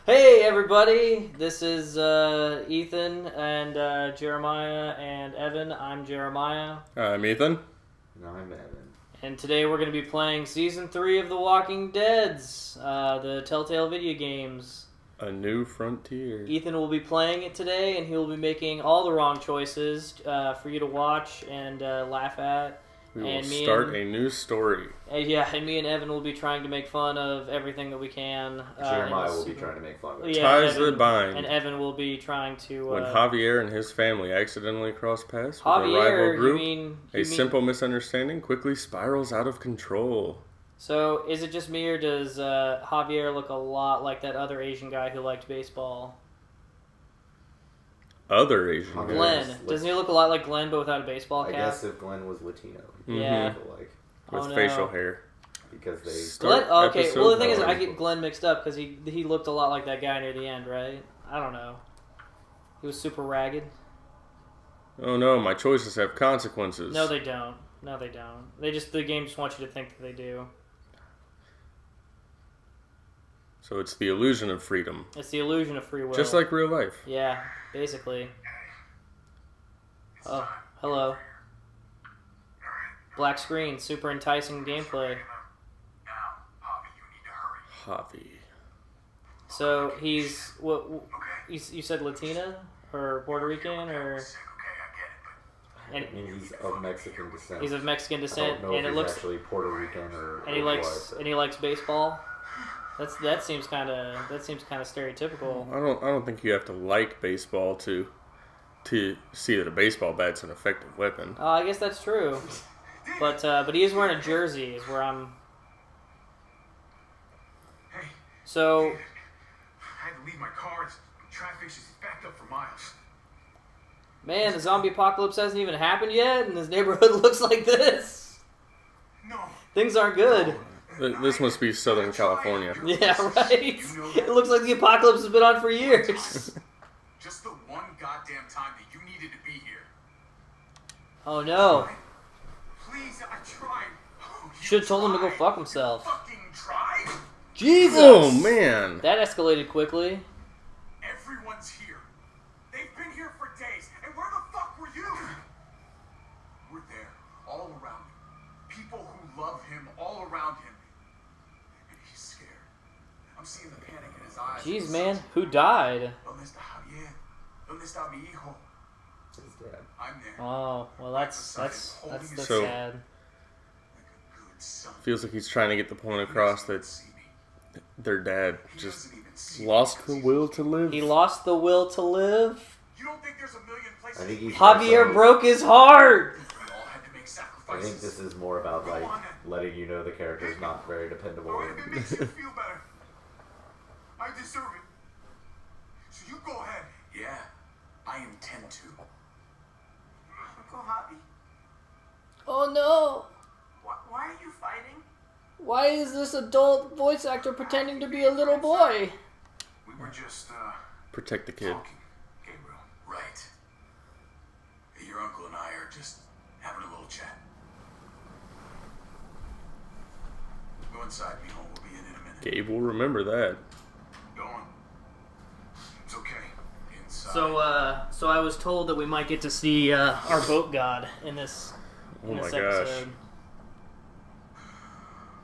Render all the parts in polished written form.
Hey everybody, this is Ethan and Jeremiah and Evan. I'm Jeremiah. I'm Ethan. And I'm Evan. And today we're going to be playing Season 3 of The Walking Dead's, the Telltale video games. A New Frontier. Ethan will be playing it today, and he will be making all the wrong choices for you to watch and laugh at. We will start a new story. And me and Evan will be trying to make fun of everything that we can. Jeremiah will be trying to make fun of it. Ties that bind. And Evan will be trying to... when Javier and his family accidentally cross paths with Javier, a rival group, you a simple misunderstanding quickly spirals out of control. So, is it just me, or does Javier look a lot like that other Asian guy who liked baseball? Other Asian guys. Glenn. Doesn't he look a lot like Glenn, but without a baseball cap? I guess if Glenn was Latino. Yeah. With facial hair. Because they... Glenn? Okay, well the thing is, I get Glenn mixed up, because he looked a lot like that guy near the end, right? I don't know. He was super ragged. Oh no, my choices have consequences. No, they don't. The game just wants you to think that they do. So it's the illusion of freedom. It's the illusion of free will. Just like real life. Yeah, basically. Oh, hello. Black screen, super enticing gameplay. Javi. So he's what? You said Latina or Puerto Rican or? And he's of Mexican descent. He's of Mexican descent, I don't know and if it he's looks actually Puerto Rican or. And he likes baseball. That seems kind of stereotypical. I don't think you have to like baseball to see that a baseball bat's an effective weapon. Oh, I guess that's true. But he is wearing a jersey, is where I'm. So. I had to leave my car. Traffic's just backed up for miles. Man, the zombie apocalypse hasn't even happened yet, and this neighborhood looks like this. No. Things aren't good. This must be Southern California. Yeah, right. It looks like the apocalypse has been on for years. Just the one goddamn time that you needed to be here. Oh no. Please, I tried. Should have told him to go fuck himself. Fucking tried? Jesus! Oh man. That escalated quickly. Everyone's here. They've been here for days. And where the fuck were you? We're there, all around him. People who love him, all around him. And he's scared. I'm seeing the panic in his eyes. Jeez, man. Who died? ¿Dónde está Javier? ¿Dónde está mi hijo? His dad. I'm there. Oh, well, that's So- sad. Feels like he's trying to get the point across that their dad just lost the will to live. He lost the will to live. You don't think there's a million places? I think he's Javier broke his heart. We all had to make I sacrifices. think this is more about like letting you know the character's not very dependable. Or if it makes you feel better, I deserve it. So you go ahead. Yeah, I intend to. Uncle Javi, Oh no. why are you fighting? Why is this adult voice actor pretending to be a little boy? We were just Protect the kid. talking, Gabriel. Right. Your uncle and I are just having a little chat. Go inside, mijo. We'll be in a minute. Gabe will remember that. Go on. It's okay. Inside. So I was told that we might get to see our boat god in this. Oh my gosh. Episode.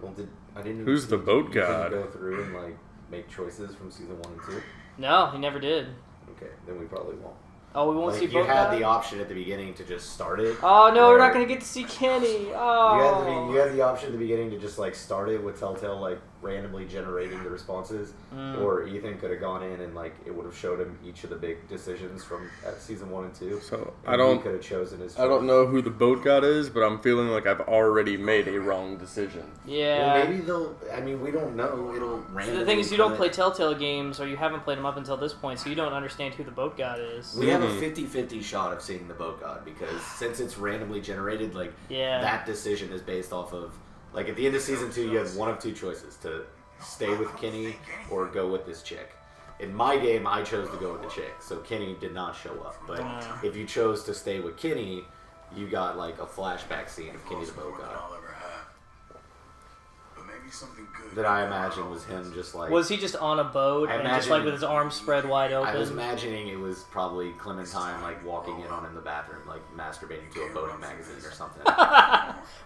Well, I didn't. Who's the boat god? Go through and like make choices from season 1 and 2. No, he never did. Okay, then we probably won't. Oh, we won't Like, see you boat had god. the option at the beginning to just start it. Oh no, we're or- not gonna get to see Kenny. Oh. You had the option at the beginning to just like start it with Telltale like randomly generating the responses, or Ethan could have gone in and like it would have showed him each of the big decisions from season 1 and 2. So And he could have chosen his. I don't know who the boat god is, but I'm feeling like I've already made a wrong decision. Yeah. Well, maybe they'll. I mean, we don't know. It'll randomly. The thing is, you don't kinda- play Telltale games, or you haven't played them up until this point, so you don't understand who the boat god is. We have a 50-50 shot of seeing the boat god because since it's randomly generated, like Yeah. that decision is based off of like at the end of season 2, you had one of two choices: to stay with Kenny or go with this chick. In my game, I chose to go with the chick, so Kenny did not show up. But if you chose to stay with Kenny, you got like a flashback scene of Kenny the boat god. I'll ever have. But maybe be something good. that I imagine was him just like... Was he just on a boat I and just imagine- like with his arms spread wide open? I was imagining it was probably Clementine like walking in the bathroom, like masturbating to a boating magazine or something.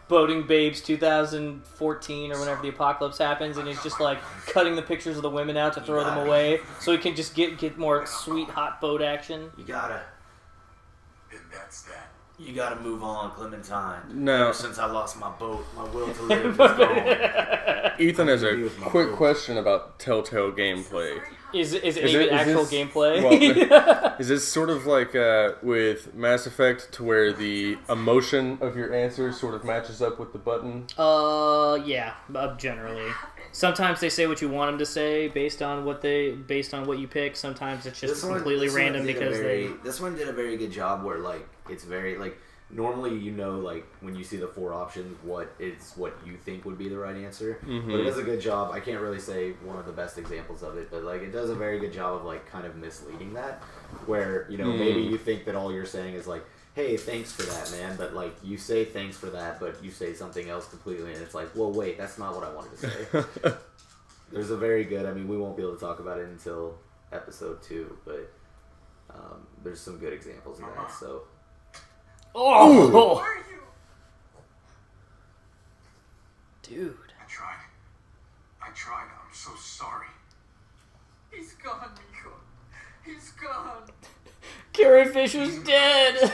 Boating Babes 2014 or whenever the apocalypse happens, and he's just like cutting the pictures of the women out to throw them away so he can just get more sweet hot boat action. You gotta move on, Clementine. No. Ever since I lost my boat, my will to live is gone. Ethan has a quick question about Telltale gameplay. Is it even actual gameplay? Well, is this sort of like with Mass Effect, to where the emotion of your answers sort of matches up with the button? Yeah, generally. Sometimes they say what you want them to say based on what you pick. Sometimes it's just completely random because This one did a very good job where like it's very like normally like when you see the 4 options what you think would be the right answer. Mm-hmm. But it does a good job. I can't really say one of the best examples of it, but like it does a very good job of like kind of misleading that, where maybe you think that all you're saying is like, hey, thanks for that, man, but like you say thanks for that, but you say something else completely, and it's like, well, wait, that's not what I wanted to say. There's a very good, I mean, we won't be able to talk about it until episode 2, but there's some good examples of that, so. Oh! Where are you? Dude. I tried. I'm so sorry. He's gone, Nico. He's gone. Carrie Fisher's dead!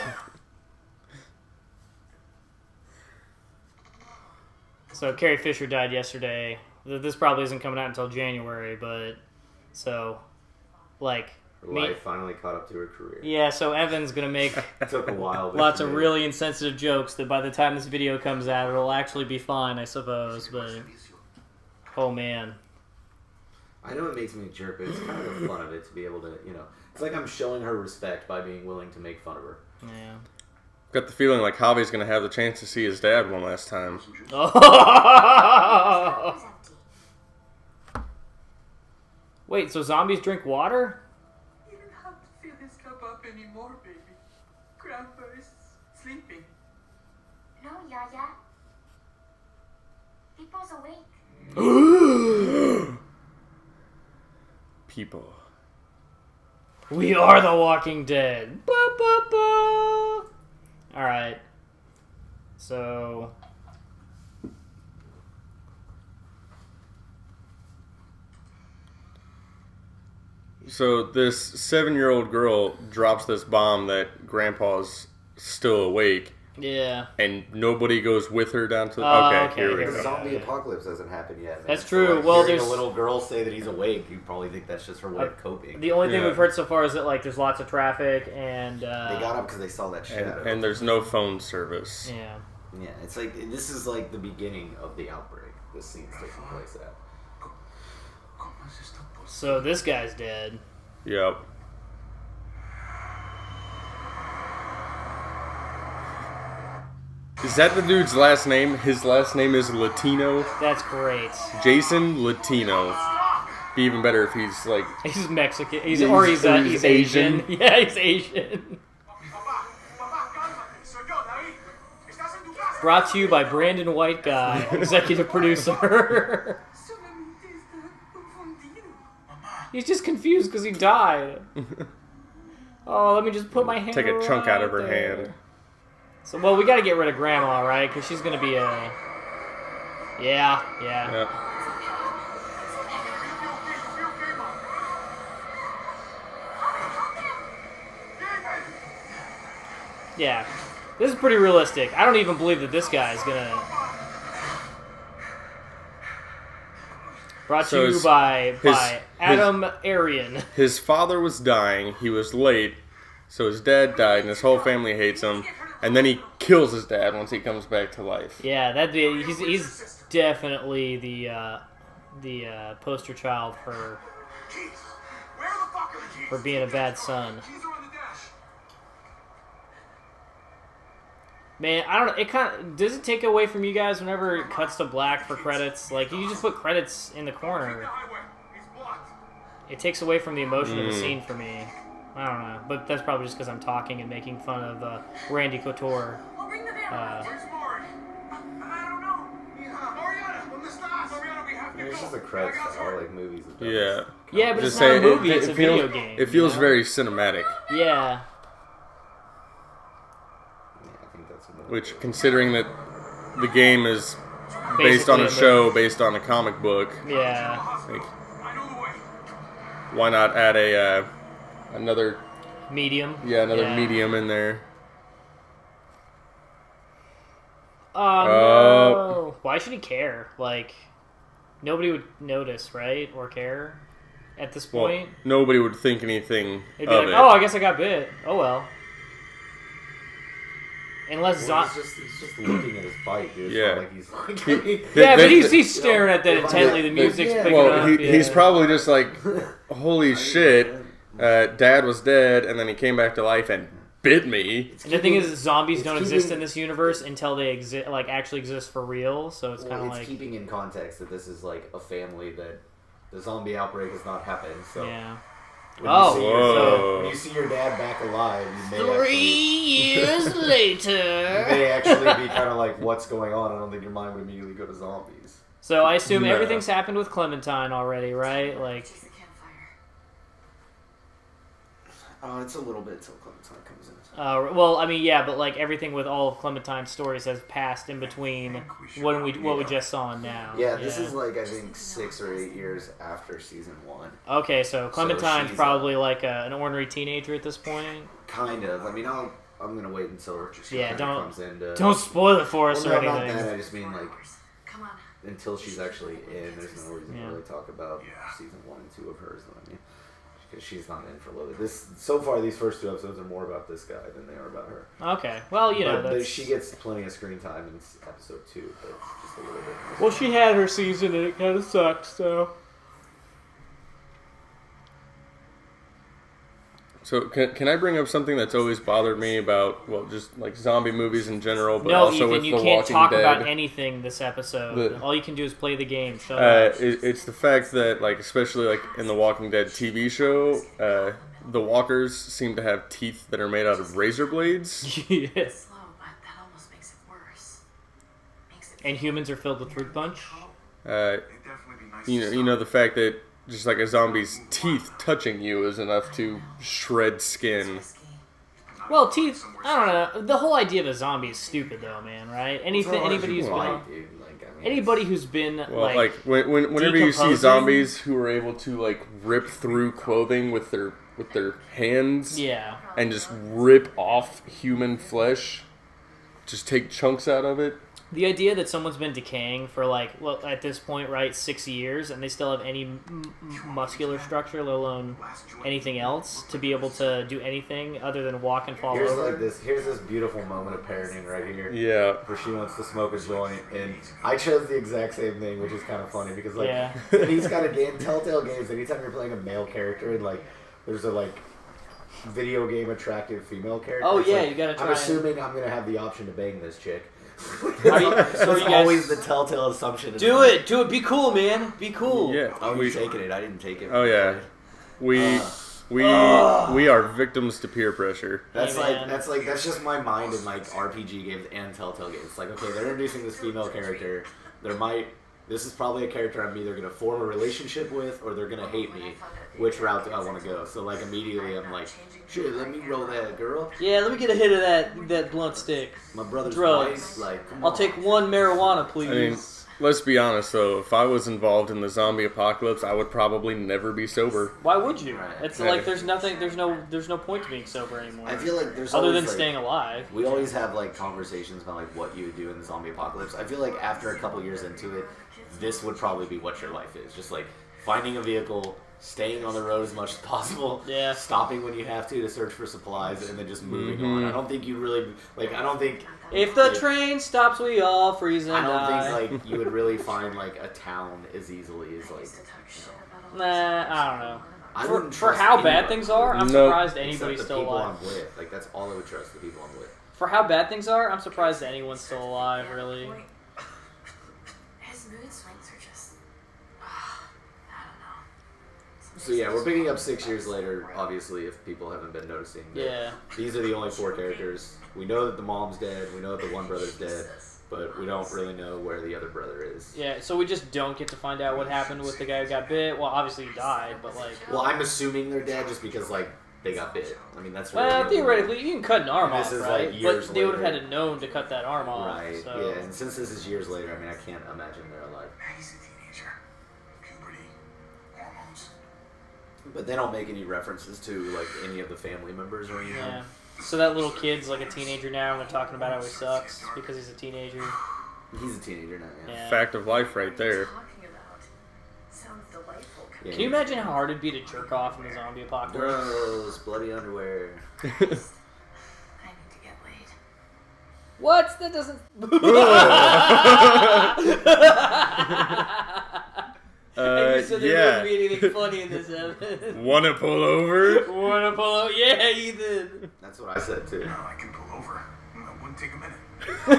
So Carrie Fisher died yesterday. This probably isn't coming out until January, but so like Her life finally caught up to her career. yeah, so Evan's gonna make It took a while. But lots of really insensitive jokes that by the time this video comes out, it'll actually be fine, I suppose. But oh man, I know it makes me a jerk, but it's kind of the fun of it to be able to, it's like I'm showing her respect by being willing to make fun of her. yeah. Got the feeling like Javi's going to have the chance to see his dad one last time. Wait, so zombies drink water? You don't have to fill this cup up anymore, baby. Grandpa is sleeping. No, Yaya. People's awake. People. We are the Walking Dead. Ba, ba, ba. All right. So this 7-year-old girl drops this bomb that Grandpa's still awake, yeah, and nobody goes with her down to. Okay, Here we here we The go. go. zombie apocalypse hasn't happened yet, man. That's So, true. like, Well, hearing there's- a little girl say that he's awake, you probably think that's just her way of coping. the only thing Yeah. we've heard so far is that like there's lots of traffic and They got up because they saw that shadow. And there's no phone service. yeah. Yeah, it's like this is like the beginning of the outbreak. This scene's taking place at. So this guy's dead. Yep. Is that the dude's last name? His last name is Latino. That's great. Jason Latino. Be even better if he's like. He's Mexican. He's Yeah, or he's- he's, or he's he's Asian. Asian. Yeah, he's Asian. Papá, cálmate. Soy yo, David. Estás en tu casa. Brought to you by Brandon White Guy, executive producer. Solamente está confundido. He's just confused because he died. Oh, let me just put my hand. Take a chunk out of her right there. hand. So, well, we got to get rid of Grandma, right? Because she's gonna be a. Yeah. Yep. Yeah. This is pretty realistic. I don't even believe that this guy is gonna. Brought So to you by his- Adam Arian. His father was dying. He was late, so his dad died, and his whole family hates him. And then he kills his dad once he comes back to life. Yeah, he's definitely the poster child for Keys. Where the fuck are the keys? for being a bad son. Keys are on the dash. Man, I don't know. It kind of does it take away from you guys whenever it cuts to black for credits? Like you just put credits in the Take corner. the highway. He's blocked. It takes away from the emotion of the scene for me. I don't know, but that's probably just because I'm talking and making fun of Randy Couture. I'll bring the van. Where's Mari? I don't know. Mariana, ¿dónde estás? Mariana, a cred style, like movies. And Yeah. Yeah, but Just it's not a saying, movie, it's a feels, video game. It feels you know? very cinematic, Yeah. Yeah, I think that's another which, way. considering that the game is based on a Basically, show, based on a comic book, Yeah. like, I know the way. why not add another Medium. medium in there? Oh, no. Why should he care? Like, nobody would notice, right? Or care at this Well, point. nobody would think anything It'd be of like, it. oh, I guess I got bit. Oh, well. Unless Well, Zon... he's just looking at his bite, dude. It's Yeah. not like he's like, Yeah, but They- he's staring at that if I- intently. The if- music's yeah. picking Well, up. he's yeah. probably just like, holy shit, Dad was dead, and then he came back to life and bit me. And the thing is, zombies it's don't exist keeping- in this universe until they exist, like actually exist for real. So it's kind Well, of it's like, keeping in context that this is like a family that the zombie outbreak has not happened. So yeah. when Oh, you see Whoa. when you see your dad back alive, you may 3 actually, years you later. may actually be kind of like, what's going on? I don't think your mind would immediately go to zombies. So I assume No. everything's happened with Clementine already, right? Like, It's a little bit till Clementine comes in. well, I mean, yeah, but like everything with all of Clementine's stories has passed in between what we just saw now. Yeah, this is like I think 6 or 8 years after season 1. Okay, so Clementine's she's, probably like an ornery teenager at this point. Kind of. I mean, I'm gonna wait until she Yeah, kinda don't- comes in. To, Don't spoil it for us well, or no, not anything. that. I just mean like Come on. until she's actually in. There's no reason Yeah. to really talk about season 1 and 2 of hers. Though, I mean, because she's not in for a little bit. This so far, these first 2 episodes are more about this guy than they are about her. Okay, well, you know, But that's... she gets plenty of screen time in episode 2, but just a little bit. Well, she had her season and it kind of sucked, so... So can I bring up something that's always bothered me about, well, just like zombie movies in general, but No, also Ethan, with you The can't Walking talk Dead? about anything this episode. The- All you can do is play the game. Shut up. It's the fact that, like, especially like in the Walking Dead TV show, the walkers seem to have teeth that are made out of razor blades. Yes. Slow, but that almost makes it worse. Makes it And humans are filled with fruit punch? Uh, It'd definitely be nice you know the fact that just like a zombie's teeth touching you is enough to shred skin. risky. Well, teeth, I don't know. The whole idea of a zombie is stupid, though, man, right? Anybody who's been... Dude, like, I mean, Anybody who's been, Well, like... whenever you see decomposing- zombies who are able to like rip through clothing with their hands Yeah. and just rip off human flesh, just take chunks out of it. The idea that someone's been decaying for, like, well, at this point, right, 6 years, and they still have any muscular structure, let alone anything else, to be able to do anything other than walk and fall here's over. like this. Here's this beautiful moment of parenting right here. Yeah. Where she wants to smoke a joint, and I chose the exact same thing, which is kind of funny because like Yeah. these kind of Telltale games, anytime you're playing a male character and like there's a like video game attractive female character. Oh, it's yeah, like, you gotta I'm try assuming I'm gonna have the option to bang this chick. So you That's guys- always the Telltale assumption. Do it, be cool, man, be cool. Yeah. Oh, we, you're taking it. I didn't take it. oh yeah. We are victims to peer pressure. That's Hey, man. that's just my mind in like RPG games and Telltale games. It's like, okay, they're introducing this female character. This is probably a character I'm either gonna form a relationship with or they're gonna hate me. Which route do I want to go? So like immediately I'm like, shit, let me roll that girl. Yeah, let me get a hit of that blunt stick. My brother's Drugs. wife. Like, come I'll on. take one marijuana, please. I mean, let's be honest though. If I was involved in the zombie apocalypse, I would probably never be sober. Why would you? Right. It's Yeah. like there's no point to being sober anymore. I feel like there's other always, than like, staying alive. We always have like conversations about like what you would do in the zombie apocalypse. I feel like after a couple years into it, this would probably be what your life is. Just like finding a vehicle, staying on the road as much as possible, Yeah. stopping when you have to search for supplies, and then just moving on. I don't think you really like. I don't think If the like, train stops, we all freeze and I don't die. think like you would really find like a town as easily as like. Nah, I don't know. I For, wouldn't for trust how anyone, bad things are, I'm No. surprised except anybody's the still people alive. I'm with. Like that's all I would trust. The people I'm with. For how bad things are, I'm surprised that anyone's still alive, really. His mood swings are just. I don't know. So yeah, we're picking up 6 years later. Obviously, if people haven't been noticing. But Yeah. These are the only 4 characters. We know that the mom's dead. We know that the one brother's dead. but we don't really know where the other brother is. Yeah, so we just don't get to find out what happened with the guy who got bit. Well, obviously he died, but like... Well, I'm assuming they're dead just because, like, they got bit. I mean, that's really Well, theoretically, you can cut an arm off, This is, right? like, years But they would have later. had to known to cut that arm off. Right, So. yeah, and since this is years later, I mean, I can't imagine they're alive. He's a teenager. Puberty. Hormones. But they don't make any references to, like, any of the family members or anything. Yeah. So that little kid's like a teenager now, and they're talking about how he sucks because he's a teenager. He's a teenager now, yeah. Yeah. Fact of life right there. Talking about sounds delightful. Yeah. Can you imagine how hard it'd be to jerk off in the zombie apocalypse? Gross, bloody underwear. I need to get laid. What? That doesn't. And you said there wouldn't be anything funny in this episode. Wanna pull over? Wanna pull out? Yeah, Ethan. That's what I said, too. No, I can pull over. That wouldn't take a minute. For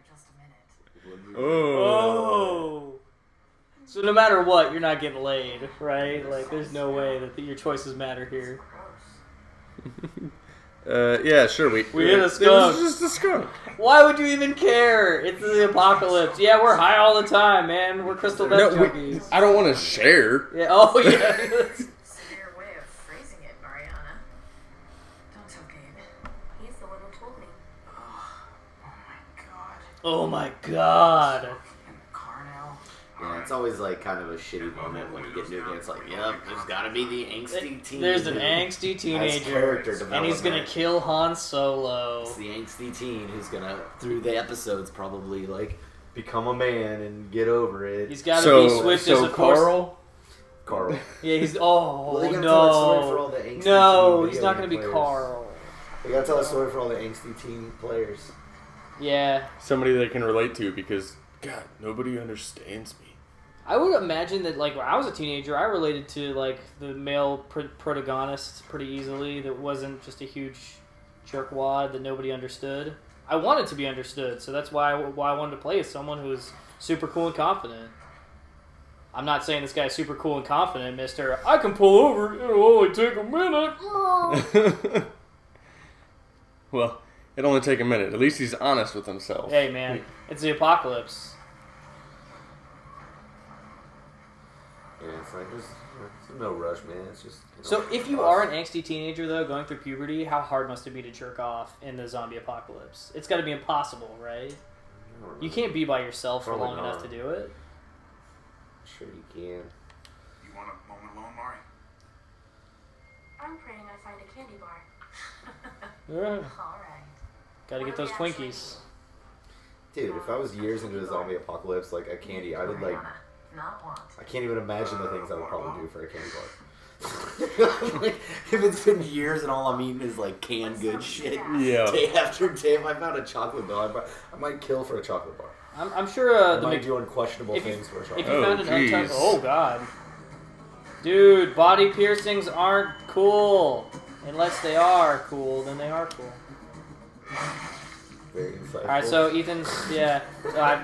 just a minute. Oh. So no matter what, you're not getting laid, right? Like, there's no way that your choices matter here. Yeah, sure. We hit a It skunk. was just a skunk. Why would you even care? It's the apocalypse. Yeah, we're high all the time, man. We're crystal meth junkies. I don't want to share. Yeah. Oh yeah. Severe way of phrasing it, Mariana. Don't tell Gabe. He's the one who told me. Oh my god. Car now. Yeah, it's always, like, kind of a shitty moment when you get into it. It's like, yep, there's gotta be the angsty teen. There's an angsty Has teenager, character and he's gonna development. kill Han Solo. It's the angsty teen who's gonna, through the episodes, probably, like, become a man and get over it. He's got to So, be swift as a Carl. Carl. Yeah, he's. Well, Oh they gotta tell that story for all no. the angsty No, teen he's video not gonna be game players. Carl. They gotta tell a story for all the angsty teen players. Yeah. Somebody they can relate to because, God, nobody understands me. I would imagine that, like, when I was a teenager, I related to, like, the male protagonist pretty easily that wasn't just a huge jerkwad that nobody understood. I wanted to be understood, so that's why I wanted to play as someone who was super cool and confident. I'm not saying this guy's super cool and confident, mister. I can pull over, it'll only take a minute. Well, it'll only take a minute. At least he's honest with himself. Hey, man, it's the apocalypse. Yeah, it's like, there's no rush, man. It's just... So if you are an angsty teenager, though, going through puberty, how hard must it be to jerk off in the zombie apocalypse? It's got to be impossible, right? You can't be by yourself for Probably long not. enough to do it. Sure you can. You want a moment alone, Mari? I'm praying I find a candy bar. Yeah. All right. Got to get those Twinkies. Dude, if I was years into the zombie apocalypse, like, a candy, I would, like... Mariana, not want. I can't even imagine the things I would probably do for a candy bar. Like, if it's been years and all I'm eating is, like, canned good shit, Yeah. day after day, if I found a chocolate bar, I might kill for a chocolate bar. I'm sure I the might do unquestionable if you- things for a if chocolate you bar. found an jeez. untouched... Oh, God. Dude, body piercings aren't cool. Unless they are cool, then they are cool. Very insightful. Alright, so Ethan's... Yeah.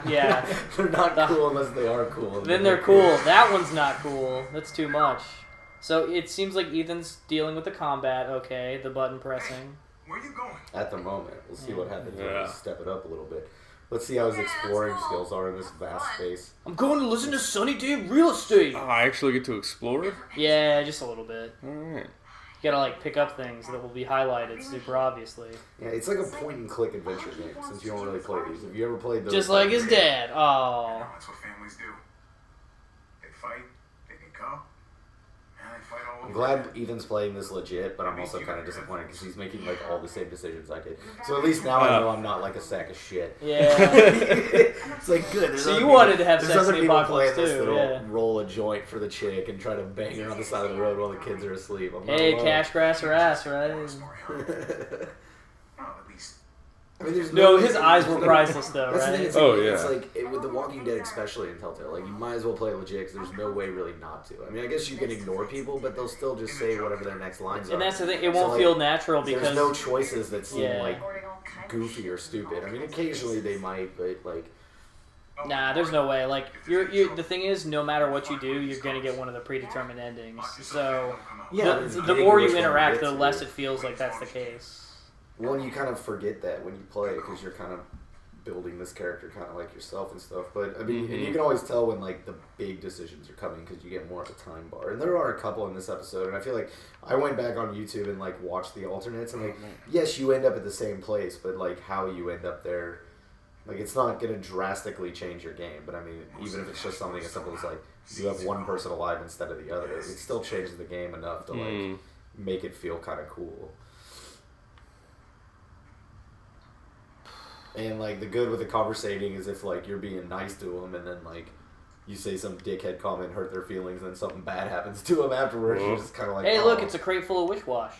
Yeah. They're not cool unless they are cool. Then they're cool. That one's not cool. That's too much. So it seems like Ethan's dealing with the combat, okay, the button pressing. Where are you going? At the moment. We'll see what happens when Yeah. we step it up a little bit. Let's see how his exploring skills are in this vast space. I'm going to listen to Sunny Day Real Estate. Oh, I actually get to explore? Yeah, just a little bit. Alright. You gotta, like, pick up things that will be highlighted super obviously. Yeah, it's like a point-and-click adventure game, since you don't really play these. Have you ever played those? Just like his dad. Oh. That's what families do. They fight, they make up, and they fight all over. I'm glad Ethan's playing this legit, but I'm also kind of disappointed because he's making like all the same decisions I did. So at least now I know I'm not like a sack of shit. Yeah. It's like good. There's So other you people- wanted to have there's sex other in the people apocalypse playing this too, that'll yeah. roll a joint for the chick and try to bang her on the side of the road while the kids are asleep. I'm not Hey, alone. cash, grass, or ass, right? Well, at least. I mean, there's No, way- his eyes were priceless though, That's the thing. right? It's Oh, like, yeah. It's like with The Walking Dead, especially in Telltale, like you might as well play legit because there's no way really not to. I mean, I guess you can ignore people, but they'll still just say whatever their next lines are. And that's the thing, it So, won't like, feel natural There's because no choices that seem Yeah. like Recording all kinds of goofy or stupid. I mean, occasionally they might, but like nah, there's no way. Like you're the thing is, no matter what you do, you're gonna get one of the predetermined endings. So yeah, the more you interact, the less it feels like that's the case. Well, and you kind of forget that when you play because you're kind of building this character kind of like yourself and stuff. But I mean, and you can always tell when like the big decisions are coming because you get more of a time bar. And there are a couple in this episode, and I feel like I went back on YouTube and like watched the alternates, and like yes, you end up at the same place, but like how you end up there, like it's not gonna drastically change your game. But I mean, even if it's just something as simple as like you have one person alive instead of the other, it still changes the game enough to like make it feel kind of cool. And, like, the good with the conversating is if, like, you're being nice to them and then, like, you say some dickhead comment, hurt their feelings, and then something bad happens to them afterwards. You're just kind of like, hey, look, it's a crate full of wish wash.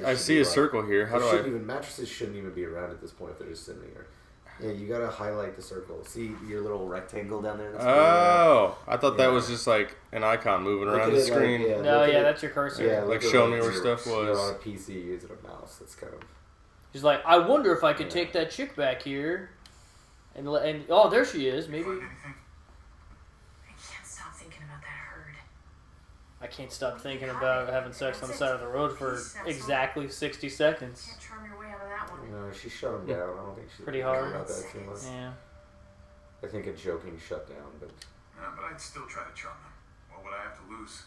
I see a circle here. How do I... Mattresses shouldn't even be around at this point if they're just sitting there. Yeah, you gotta highlight the circle. See your little rectangle down there? Oh, I thought that was just, like, an icon moving around the screen. Like, no, that's your cursor. Yeah, like, showing me where stuff was. You're on a PC using a mouse. That's kind of... She's like, I wonder if I could take that chick back here, and oh, there she is. Maybe. I can't stop thinking about that herd. I can't stop thinking about having sex on the side of the road for exactly 60 seconds. Can't charm your way out of that one. No, she shut him down. I don't think she's Pretty hard. about that too much. Yeah. I think a joking shutdown, but... But I'd still try to charm them. What would I have to lose?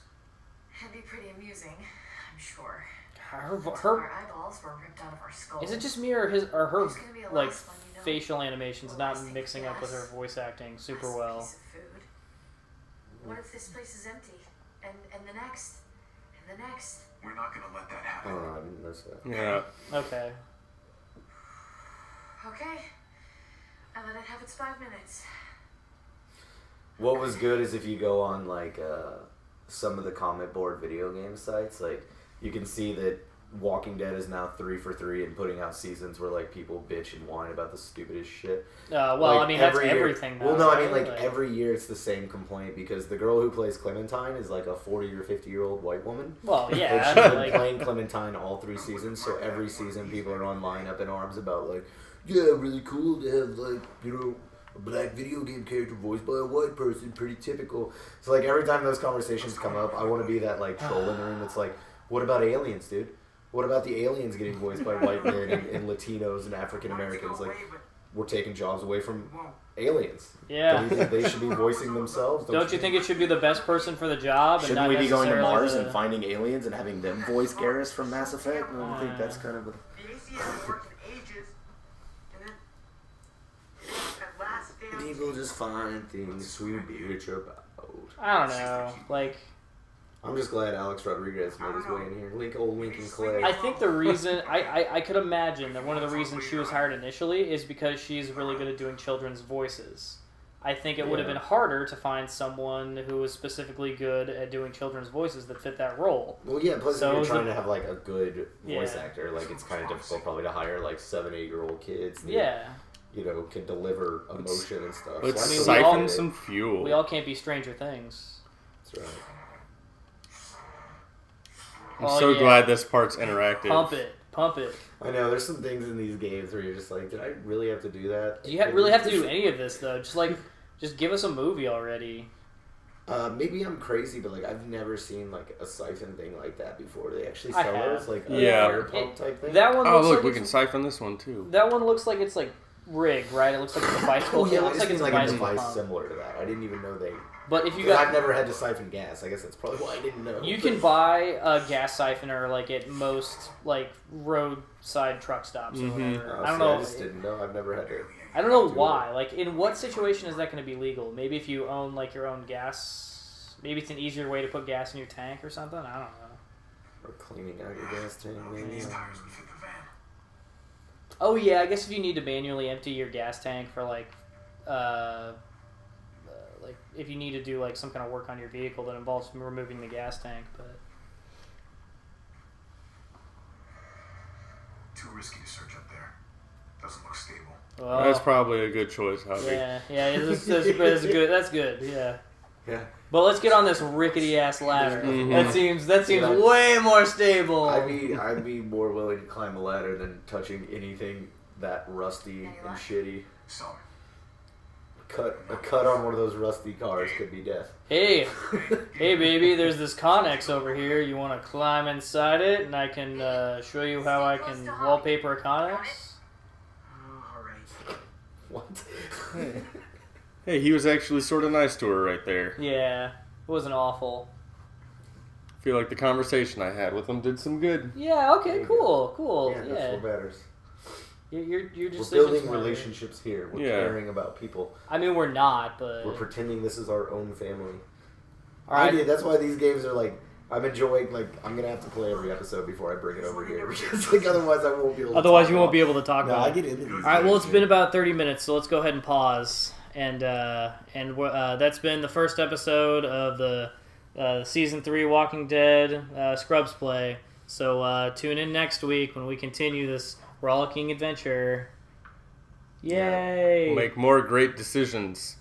It'd be pretty amusing, I'm sure. Her Our eyeballs were ripped out of our skulls. is it just me or her There's gonna be a like last one, you know? facial animations Well, not last thing mixing up with her fast. voice acting super Last well? piece of food. What if this place is empty? And the next? And the next? We're not gonna let that I happen. don't know, I didn't notice that. Yeah. Okay. Okay. I let it have its 5 minutes. What was good is if you go on, like, some of the comment board video game sites, like, you can see that Walking Dead is now 3 for 3 and putting out seasons where, like, people bitch and whine about the stupidest shit. Well, Like, I mean, that's every year- everything now. Well, no, I mean, right? like, every year it's the same complaint because the girl who plays Clementine is, like, a 40 or 50-year-old white woman. Well, And yeah. she's been like, playing Clementine all 3 seasons, so every season people are online up in arms about, like, yeah, really cool to have, like, you know, a black video game character voiced by a white person, pretty typical. So, like, every time those conversations come up, I want to be that, like, troll in the room that's like, what about aliens, dude? What about the aliens getting voiced by white men and Latinos and African Americans? Like, we're taking jobs away from aliens. yeah. Don't you think they should be voicing themselves? Don't you think it should be the best person for the job? And Shouldn't not we be going to necessarily Mars the... and finding aliens and having them voice Garrus from Mass Effect? I don't think that's kind of a... The AC hasn't worked in ages. And then that last damn People just find things to bitch about. I don't know. Like, I'm just glad Alex Rodriguez made his way in here. Old Lincoln Clay. I think the reason I could imagine that one of the reasons she was hired initially is because she's really good at doing children's voices. I think it would have been harder to find someone who was specifically good at doing children's voices that fit that role. Well, yeah. Plus, So if you're the- trying to have like a good voice Yeah. actor, like it's kind of difficult probably to hire like 7-8-year-old kids. That, Yeah. You know, can deliver emotion and stuff. Let's So, I mean, siphon all- some fuel. We all can't be Stranger Things. That's right. I'm Oh, so yeah. glad this part's interactive. Pump it. Pump it. I know there's some things in these games where you're just like, did I really have to do that? Do you really have to do any of this, though? Just give us a movie already. Maybe I'm crazy, but like I've never seen like a siphon thing like that before. They actually I sell have. those like Yeah. air pump type thing. That one Oh, looks look, like we it's, can siphon this one too. that one looks like it's like rigged, right? It looks like it's a bicycle. Oh yeah, it looks like it's a like a bicycle device pump. similar to that. I didn't even know they. But if you Because got, I've never had to siphon gas. I guess that's probably why I didn't know. you can buy a gas siphoner like at most like roadside truck stops or whatever. I don't know. I just didn't know. I've never had to. I don't know do why. Like, in what situation is that going to be legal? Maybe if you own like your own gas. Maybe it's an easier way to put gas in your tank or something. I don't know. Or cleaning out your gas tank. Maybe. These tires would fit the van. Oh yeah, I guess if you need to manually empty your gas tank for like if you need to do like some kind of work on your vehicle that involves removing the gas tank, but Too risky to search up there. Doesn't look stable. well, That's probably a good choice, Javi. yeah, that's good. That's good. Yeah. Yeah. But let's get on this rickety ass ladder. Mhm. That seems Yeah. way more stable. I'd be more willing to climb a ladder than touching anything that rusty and shitty. So, A cut on one of those rusty cars could be death. Hey, hey, baby, there's this Connex over here. You want to climb inside it, and I can show you how I can wallpaper a Connex? Alright. What? Hey, he was actually sort of nice to her right there. Yeah, it wasn't awful. I feel like the conversation I had with him did some good. Yeah, okay, cool. Yeah, that's what matters. You're just We're building relationships here. We're caring about people. I mean, we're not, but... We're pretending this is our own family. All right. That's why these games are like... I'm enjoying, like, I'm going to have to play every episode before I bring it over here. Because, like, otherwise I won't be able to Otherwise you won't be able to talk No, about I it. get into these All right, well, games, it's been about 30 minutes, so let's go ahead and pause. And that's been the first episode of the Season 3 Walking Dead Scrubs play. So tune in next week when we continue this rollicking adventure. Yay! Make more great decisions.